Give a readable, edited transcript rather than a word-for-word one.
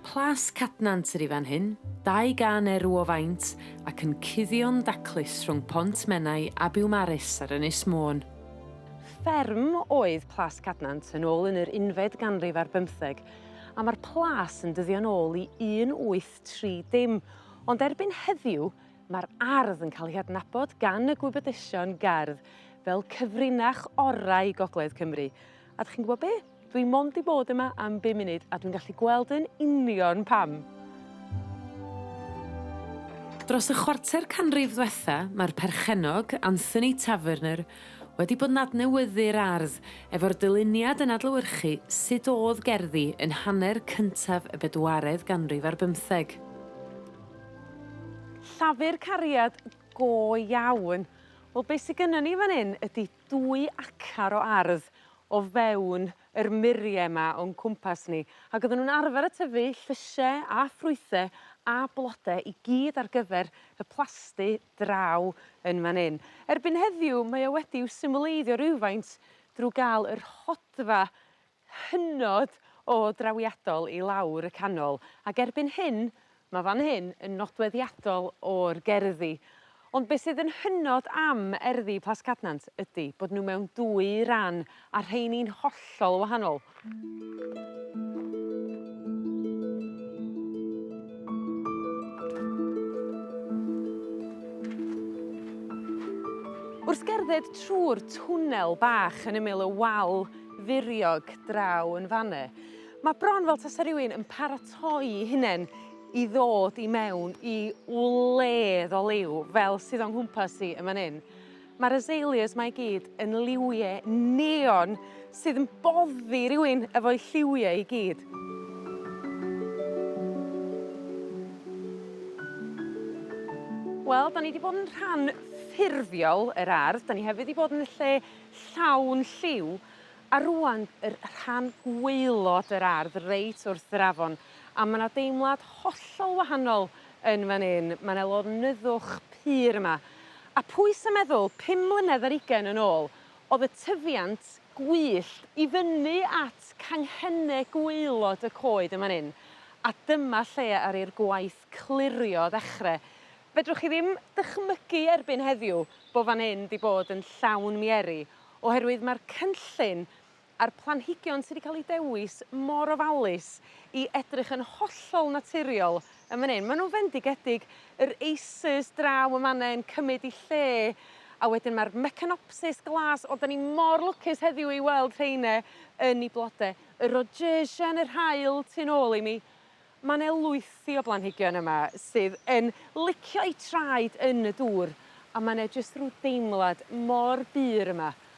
Plas Cadnant yr i fan hyn, 200 erw o faint ac yn cuddio'n daclus rhwng Pont Menai a Biwmaris ar Ynys Môn. Fferm oedd Plas Cadnant yn ôl yn yr 11 ganrif ar 15, a mae'r plas yn dyddio yn ôl i 1830, ond erbyn heddiw mae'r ardd yn cael ei hadnabod gan y gwybodaethau gardd fel cyfrinach orau Gogledd Cymru. A 'dych chi'n gwybod be? Dwi mond 'di bod yma am 5 munud a dwi'n gallu gweld yn union pam. Dros y chwarter canrif ddiwetha, mae'r perchennog Anthony Taverner wedi bod yn adnewyddu'r ardd efo'r dyluniad yn adlewyrchu sut oedd gerddi yn hanner cyntaf y 4edd ganrif ar 15. Llafur cariad go iawn. Wel, beth sydd gynnon ni fan hyn ydy 2 acar o ardd o fewn yr murie yma o'n cwmpas ni. Ac oedden nhw'n arfer y tyfu llysiau a ffrwythau a blodau i gyd ar gyfer y plasty draw yn fan hyn. Erbyn heddiw mae o wedi'w symleiddio rywfaint drwy gael yr hodfa hynod o drawiadol i lawr y canol. Ac erbyn hyn, mae fan hyn yn nodweddiadol o'r gerddi. Ond beth sydd yn hynod am erddi Plas Cadnant ydy bod nhw mewn 2 ran a rheini'n hollol wahanol. Wrth gerdded trwy'r twnnel bach yn ymyl y wal furiog draw yn fanne, mae bron fel tasa rywun yn paratoi 'i hunen i ddod i mewn i wledd o liw fel sydd o'n nghwmpas i yn fan hyn. Mae'r azaleas mae i gyd yn liwiau neon sydd yn boddi rywun efo'i lliwiau i gyd. Wel, da ni 'di bod yn rhan ffurfiol yr ardd, da ni hefyd 'di bod yn y lle llawn lliw, a rŵan yr rhan gwaelod yr ardd reit wrth yr afon. A mae 'na deimlad hollol wahanol yn fan hyn. Mae 'na lonyddwch pur yma. A pwy sy'n meddwl 5 mlynedd ar 20 yn ôl, oedd y tyfiant gwyllt i fyny at canghenne gwaelod y coed yn fan hyn. A dyma lle ar i'r gwaith clirio ddechrau. Fedrwch chi ddim dychmygu erbyn heddiw bod fan hyn 'di bod yn llawn mieri, oherwydd mae'r cynllun a'r planhigion sydd wedi cael eu dewis mor ofalus i edrych yn hollol naturiol yn fan hyn. Maen nhw'n fendigedig, yr acers draw yn fan 'na yn cymryd 'u lle, a wedyn mae'r Mecanopsis glas, o, da ni mor lwcus heddiw i weld rheine yn 'u blodau. Y Rogesia yn yr haul tu nôl i mi. Mae 'na lwythi o blanhigion yma sydd yn licio eu traed yn y dŵr, a mae 'na jyst rhyw deimlad mor bur yma